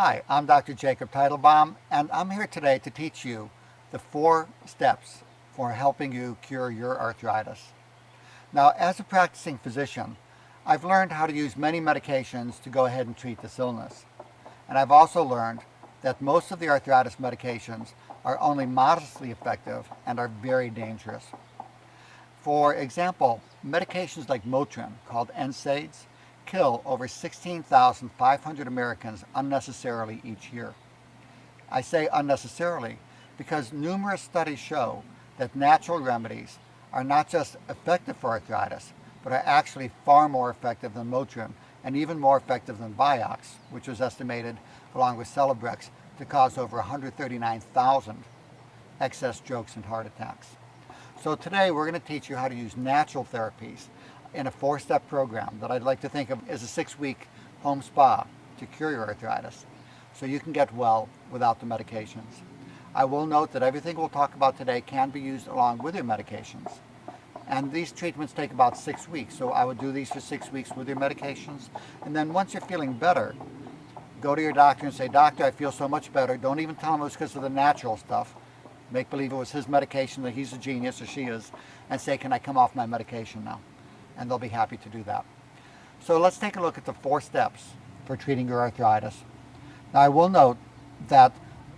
Hi, I'm Dr. Jacob Teitelbaum, and I'm here today to teach you the 4 steps for helping you cure your arthritis. Now, as a practicing physician, I've learned how to use many medications to go ahead and treat this illness. And I've also learned that most of the arthritis medications are only modestly effective and are very dangerous. For example, medications like Motrin, called NSAIDs, kill over 16,500 Americans unnecessarily each year. I say unnecessarily because numerous studies show that natural remedies are not just effective for arthritis, but are actually far more effective than Motrin and even more effective than Vioxx, which was estimated, along with Celebrex, to cause over 139,000 excess strokes and heart attacks. So today we're going to teach you how to use natural therapies in a 4-step program that I'd like to think of as a 6-week home spa to cure your arthritis so you can get well without the medications. I will note that everything we'll talk about today can be used along with your medications. And these treatments take about 6 weeks, so I would do these for 6 weeks with your medications. And then once you're feeling better, go to your doctor and say, "Doctor, I feel so much better." Don't even tell him it was because of the natural stuff. Make believe it was his medication, that he's a genius, or she is, and say, "Can I come off my medication now?" And they'll be happy to do that. So let's take a look at the 4 steps for treating your arthritis. Now, I will note that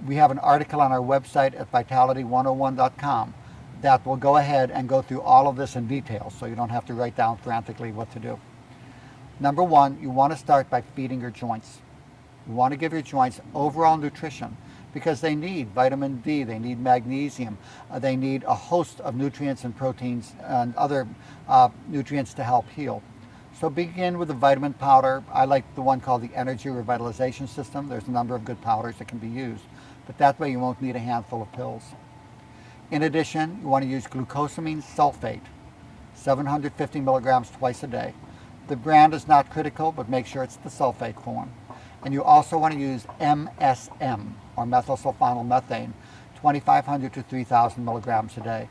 we have an article on our website at vitality101.com that will go ahead and go through all of this in detail, so you don't have to write down frantically what to do. Number 1, you want to start by feeding your joints. You want to give your joints overall nutrition because they need vitamin D, they need magnesium, they need a host of nutrients and proteins and other nutrients to help heal. So begin with the vitamin powder. I like the one called the Energy Revitalization System. There's a number of good powders that can be used, but that way you won't need a handful of pills. In addition, you want to use glucosamine sulfate, 750 milligrams twice a day. The brand is not critical, but make sure it's the sulfate form. And you also want to use MSM, or methylsulfonylmethane, 2,500 to 3,000 milligrams a day.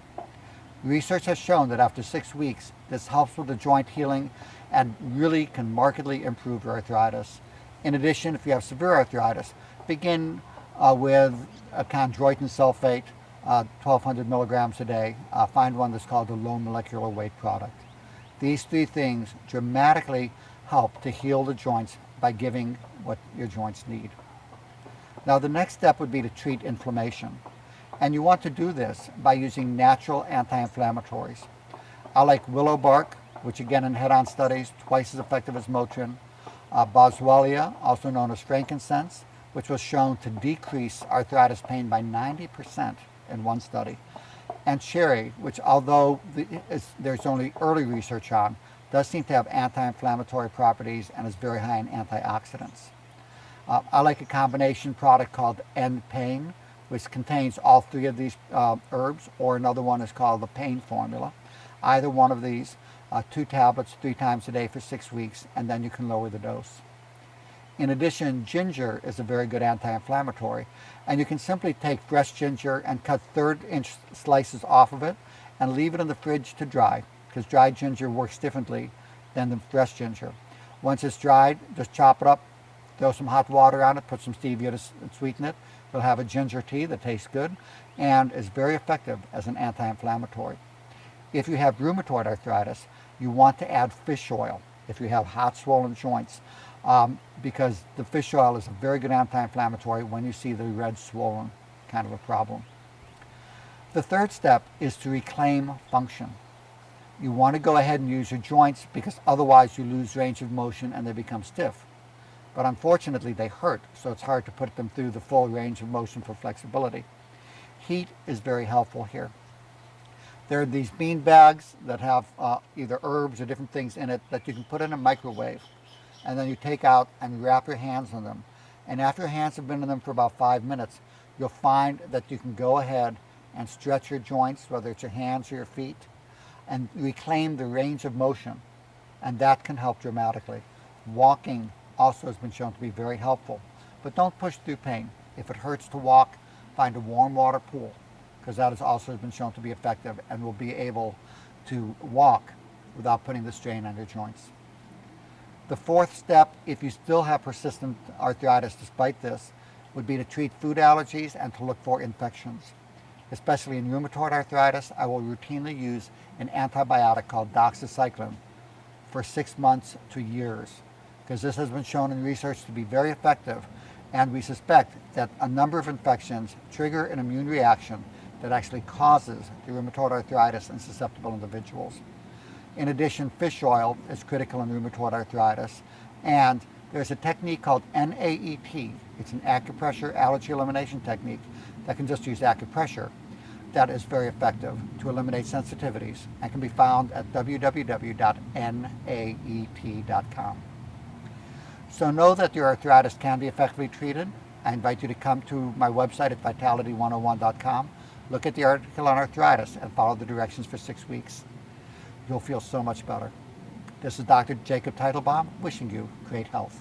Research has shown that after 6 weeks, this helps with the joint healing and really can markedly improve your arthritis. In addition, if you have severe arthritis, begin with a chondroitin sulfate, 1,200 milligrams a day. Find one that's called the low molecular weight product. These 3 things dramatically help to heal the joints by giving what your joints need. Now, the next step would be to treat inflammation. And you want to do this by using natural anti-inflammatories. I like willow bark, which again in head-on studies, twice as effective as Motrin. Boswellia, also known as frankincense, which was shown to decrease arthritis pain by 90% in one study. And cherry, which although there's only early research on, does seem to have anti-inflammatory properties and is very high in antioxidants. I like a combination product called N-Pain, which contains all 3 of these herbs, or another one is called the Pain Formula. Either one of these, 2 tablets 3 times a day for 6 weeks, and then you can lower the dose. In addition, ginger is a very good anti-inflammatory, and you can simply take fresh ginger and cut 1/3-inch slices off of it and leave it in the fridge to dry, because dried ginger works differently than the fresh ginger. Once it's dried, just chop it up, throw some hot water on it, put some stevia to sweeten it. You'll have a ginger tea that tastes good and is very effective as an anti-inflammatory. If you have rheumatoid arthritis, you want to add fish oil if you have hot, swollen joints, because the fish oil is a very good anti-inflammatory when you see the red, swollen kind of a problem. The 3rd step is to reclaim function. You want to go ahead and use your joints because otherwise you lose range of motion and they become stiff. But unfortunately they hurt, so it's hard to put them through the full range of motion for flexibility. Heat is very helpful here. There are these bean bags that have either herbs or different things in it that you can put in a microwave, and then you take out and wrap your hands in them. And after your hands have been in them for about 5 minutes, you'll find that you can go ahead and stretch your joints, whether it's your hands or your feet, and reclaim the range of motion, and that can help dramatically. Walking also has been shown to be very helpful, but don't push through pain. If it hurts to walk, find a warm water pool, because that has also been shown to be effective and will be able to walk without putting the strain on your joints. The fourth step, if you still have persistent arthritis despite this, would be to treat food allergies and to look for infections. Especially in rheumatoid arthritis, I will routinely use an antibiotic called doxycycline for 6 months to years, because this has been shown in research to be very effective, and we suspect that a number of infections trigger an immune reaction that actually causes the rheumatoid arthritis in susceptible individuals. In addition, fish oil is critical in rheumatoid arthritis, and there's a technique called NAET. It's an acupressure allergy elimination technique that can just use acupressure that is very effective to eliminate sensitivities and can be found at www.naet.com. So know that your arthritis can be effectively treated. I invite you to come to my website at vitality101.com, look at the article on arthritis, and follow the directions for 6 weeks. You'll feel so much better. This is Dr. Jacob Teitelbaum wishing you great health.